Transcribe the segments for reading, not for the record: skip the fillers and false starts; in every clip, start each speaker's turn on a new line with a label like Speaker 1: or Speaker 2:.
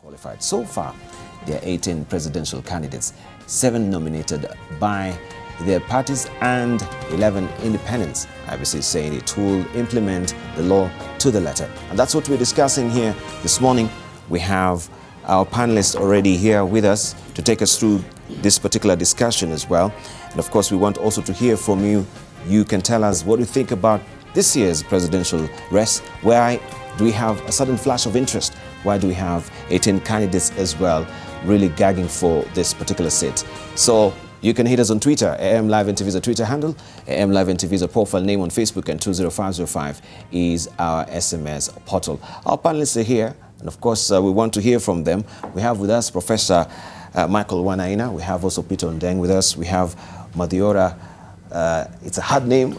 Speaker 1: Qualified. So far, there are 18 presidential candidates, 7 nominated by their parties and 11 independents. IEBC is saying it will implement the law to the letter. And that's what we're discussing here this morning. We have our panelists already here with us to take us through this particular discussion as well. And of course, we want also to hear from you. You can tell us what you think about this year's presidential race. Why do we have a sudden flash of interest? Why do we have 18 candidates as well really gagging for this particular seat? So you can hit us on Twitter. AM Live NTV is a Twitter handle. AM Live NTV is a profile name on Facebook, and 20505 is our SMS portal. Our panelists are here, and of course, we want to hear from them. We have with us Professor Michael Wainaina. We have also Peter Ondeng with us. We have Muthiora, it's a hard name,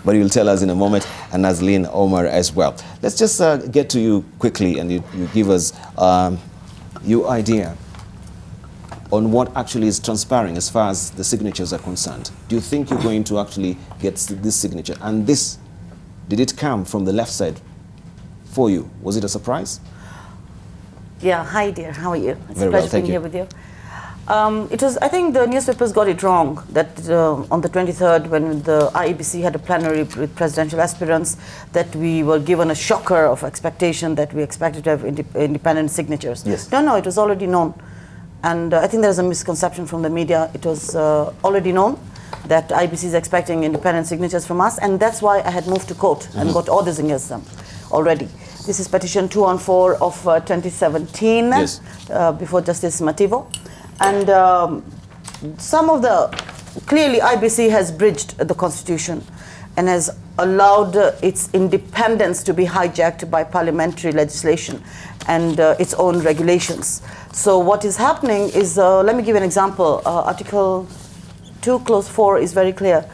Speaker 1: but you'll tell us in a moment, and Nazlin Umar as well. Let's just get to you quickly, and you give us your idea on what actually is transpiring as far as the signatures are concerned. Do you think you're going to actually get this signature? And this, did it come from the left side for you? Was it a surprise?
Speaker 2: Yeah, hi dear, how are you? It's
Speaker 1: Very
Speaker 2: a pleasure
Speaker 1: well, thank
Speaker 2: being
Speaker 1: you.
Speaker 2: here with you. I think the newspapers got it wrong that on the 23rd, when the IEBC had a plenary with presidential aspirants, that we were given a shocker of expectation that we expected to have independent signatures.
Speaker 1: Yes.
Speaker 2: No, it was already known. And I think there's a misconception from the media. It was already known that IEBC is expecting independent signatures from us, and that's why I had moved to court and got orders against them already. This is petition 214 of 2017,
Speaker 1: yes.
Speaker 2: Before Justice Mativo. And clearly IEBC has bridged the constitution and has allowed its independence to be hijacked by parliamentary legislation and its own regulations. So what is happening is, let me give you an example. Article 2, Clause 4 is very clear.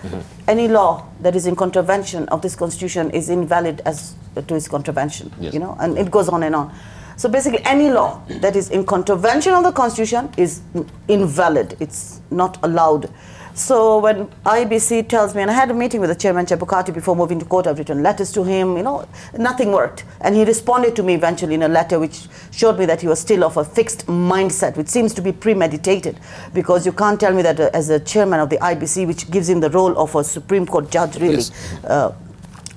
Speaker 2: Any law that is in contravention of this constitution is invalid as to its contravention,
Speaker 1: yes.
Speaker 2: you know, and it goes on and on. So basically, any law that is in contravention of the constitution is invalid. It's not allowed. So when IEBC tells me, and I had a meeting with the chairman, Chebukati, before moving to court, I've written letters to him, you know, nothing worked. And he responded to me eventually in a letter which showed me that he was still of a fixed mindset, which seems to be premeditated, because you can't tell me that as a chairman of the IEBC, which gives him the role of a Supreme Court judge, really, yes.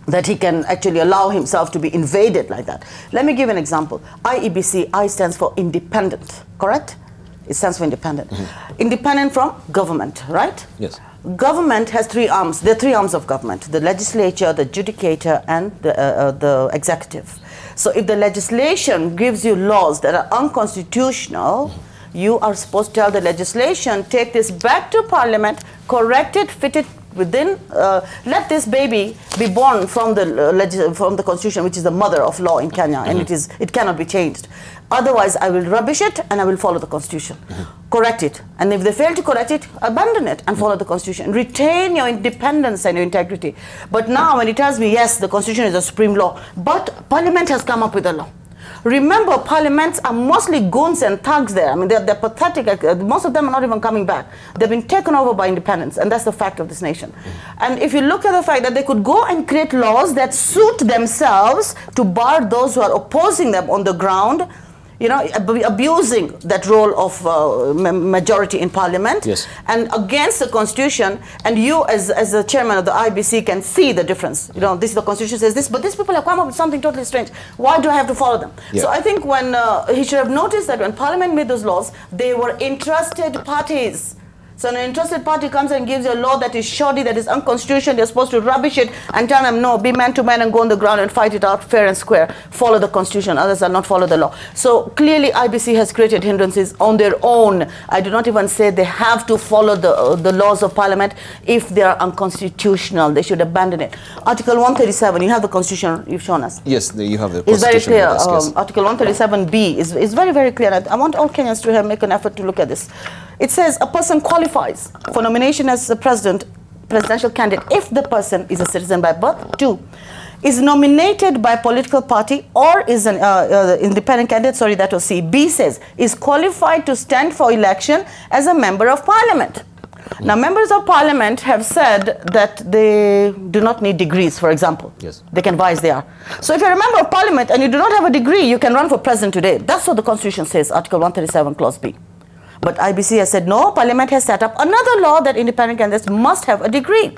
Speaker 2: That he can actually allow himself to be invaded like that. Let me give an example. IEBC, I stands for independent, correct? It stands for independent. Independent from government, right?
Speaker 1: Yes.
Speaker 2: Government has 3 arms. There are 3 arms of government: the legislature, the judicature, and the executive. So if the legislation gives you laws that are unconstitutional, you are supposed to tell the legislation, take this back to parliament, correct it, fit it within, let this baby be born from the constitution, which is the mother of law in Kenya, and it cannot be changed. Otherwise, I will rubbish it and I will follow the constitution. Correct it. And if they fail to correct it, abandon it and follow the constitution. Retain your independence and your integrity. But now when it tells me, yes, the constitution is a supreme law, but parliament has come up with a law. Remember, parliaments are mostly goons and thugs there. I mean, they're pathetic. Most of them are not even coming back. They've been taken over by independents, and that's the fact of this nation. And if you look at the fact that they could go and create laws that suit themselves to bar those who are opposing them on the ground, you know, abusing that role of majority in parliament,
Speaker 1: yes.
Speaker 2: and against the constitution, and you as the chairman of the IEBC can see the difference. You know, the constitution says this, but these people have come up with something totally strange. Why do I have to follow them? Yeah. So I think when he should have noticed that when parliament made those laws, they were interested parties. So an interested party comes and gives you a law that is shoddy, that is unconstitutional. They're supposed to rubbish it and tell them, no, be man to man and go on the ground and fight it out fair and square. Follow the constitution, others will not follow the law. So clearly IEBC has created hindrances on their own. I do not even say they have to follow the laws of parliament. If they are unconstitutional, they should abandon it. Article 137, you have the constitution you've shown us.
Speaker 1: Yes, you have the
Speaker 2: constitution. It's very clear.
Speaker 1: Yes.
Speaker 2: Article 137B is very, very clear. I want all Kenyans to make an effort to look at this. It says a person qualifies for nomination as a presidential candidate if the person is a citizen by birth. 2, is nominated by a political party or is an independent candidate. Sorry, that was C. B says is qualified to stand for election as a member of parliament. Now, members of parliament have said that they do not need degrees, for example.
Speaker 1: Yes.
Speaker 2: They can vie as they are. So if you're a member of parliament and you do not have a degree, you can run for president today. That's what the constitution says, Article 137, Clause B. But IEBC has said, no, parliament has set up another law that independent candidates must have a degree.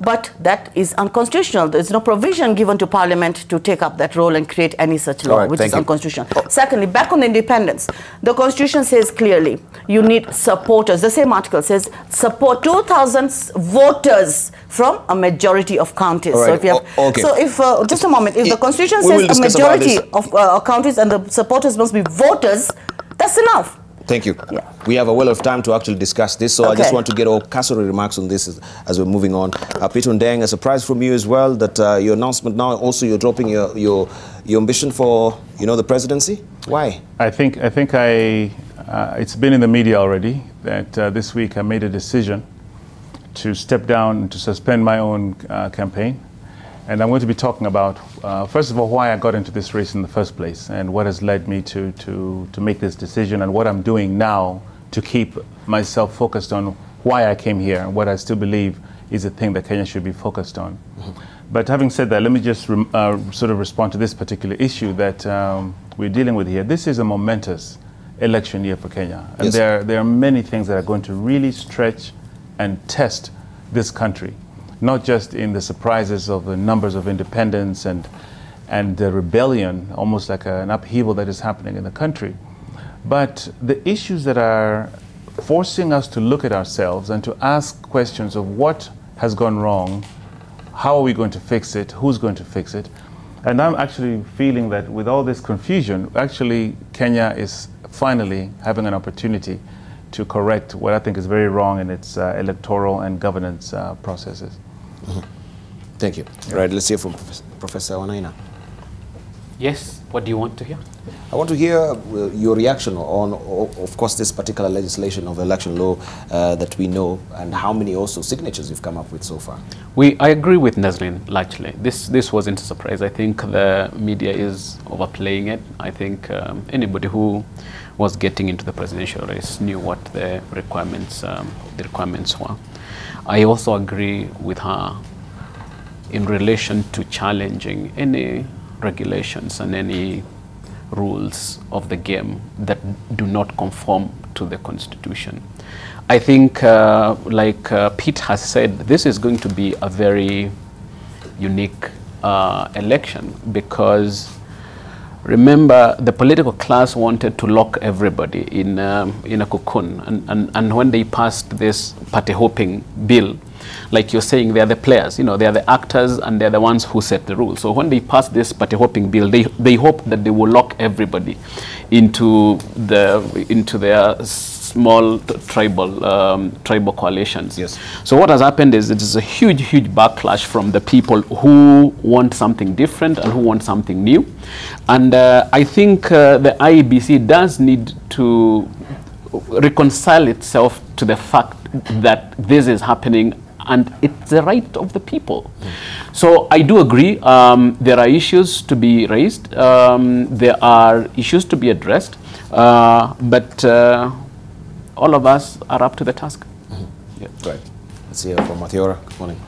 Speaker 2: But that is unconstitutional. There's no provision given to parliament to take up that role and create any such law, which is unconstitutional. Secondly, back on the independence, the constitution says clearly you need supporters. The same article says support 2,000 voters from a majority of counties.
Speaker 1: Right.
Speaker 2: So if you have, so if just a moment, if the constitution says a majority of counties and the supporters must be voters, that's enough.
Speaker 1: Thank you. Yeah. We have a well of time to actually discuss this, so I just want to get all cursory remarks on this as we're moving on. Peter Ondeng, a surprise from you as well that your announcement now also you're dropping your ambition for the presidency. Why?
Speaker 3: I think it's been in the media already that this week I made a decision to step down and to suspend my own campaign. And I'm going to be talking about, first of all, why I got into this race in the first place and what has led me to make this decision and what I'm doing now to keep myself focused on why I came here and what I still believe is the thing that Kenya should be focused on. But having said that, let me just sort of respond to this particular issue that we're dealing with here. This is a momentous election year for Kenya. And there are many things that are going to really stretch and test this country. Not just in the surprises of the numbers of independents and the rebellion, almost like an upheaval that is happening in the country, but the issues that are forcing us to look at ourselves and to ask questions of what has gone wrong, how are we going to fix it, who's going to fix it. And I'm actually feeling that with all this confusion, actually Kenya is finally having an opportunity to correct what I think is very wrong in its electoral and governance processes.
Speaker 1: Thank you. Right, let's hear from Professor Wainaina.
Speaker 4: Yes, what do you want to hear?
Speaker 1: I want to hear your reaction on, of course, this particular legislation of election law that we know, and how many also signatures you've come up with so far.
Speaker 4: I agree with Nazlin largely. This wasn't a surprise. I think the media is overplaying it. I think anybody who was getting into the presidential race knew what the requirements were. I also agree with her in relation to challenging any regulations and any rules of the game that do not conform to the Constitution. I think, like Pete has said, this is going to be a very unique election because remember, the political class wanted to lock everybody in a cocoon, and when they passed this party-hopping bill, like you're saying, they are the players, they are the actors, and they're the ones who set the rules. So when they passed this party-hopping bill, they hope that they will lock everybody into their small tribal coalitions.
Speaker 1: Yes.
Speaker 4: So what has happened is it is a huge backlash from the people who want something different and who want something new. And I think the IEBC does need to reconcile itself to the fact that this is happening and it's the right of the people. So I do agree, there are issues to be raised, there are issues to be addressed, but all of us are up to the task.
Speaker 1: Yeah. Right. Let's hear from Muthiora. Good morning.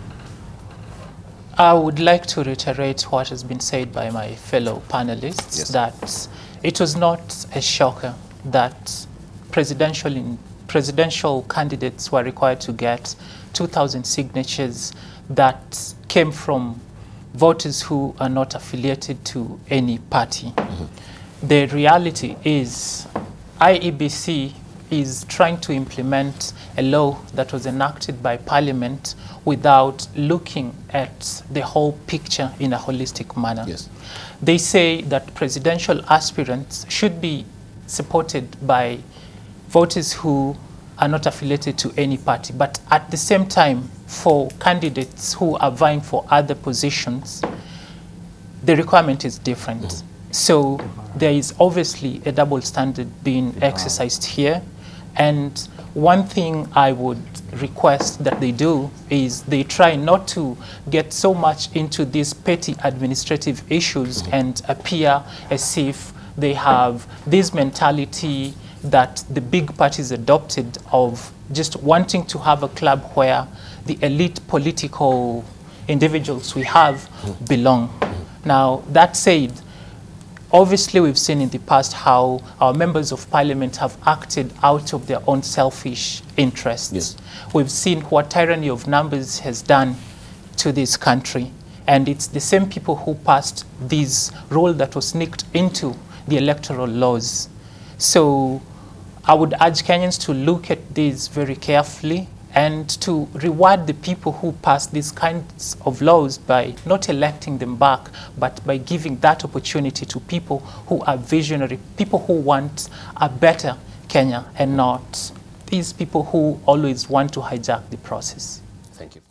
Speaker 5: I would like to reiterate what has been said by my fellow panelists, that it was not a shocker that presidential candidates were required to get 2,000 signatures that came from voters who are not affiliated to any party. The reality is IEBC is trying to implement a law that was enacted by Parliament without looking at the whole picture in a holistic manner.
Speaker 1: Yes.
Speaker 5: They say that presidential aspirants should be supported by voters who are not affiliated to any party, but at the same time, for candidates who are vying for other positions, the requirement is different. So there is obviously a double standard being exercised here. And one thing I would request that they do is they try not to get so much into these petty administrative issues and appear as if they have this mentality that the big parties adopted of just wanting to have a club where the elite political individuals we have belong. Now, that said, obviously we've seen in the past how our members of parliament have acted out of their own selfish interests.
Speaker 1: Yes.
Speaker 5: We've seen what tyranny of numbers has done to this country. And it's the same people who passed this rule that was sneaked into the electoral laws. So I would urge Kenyans to look at this very carefully and to reward the people who pass these kinds of laws by not electing them back, but by giving that opportunity to people who are visionary, people who want a better Kenya, and not these people who always want to hijack the process.
Speaker 1: Thank you.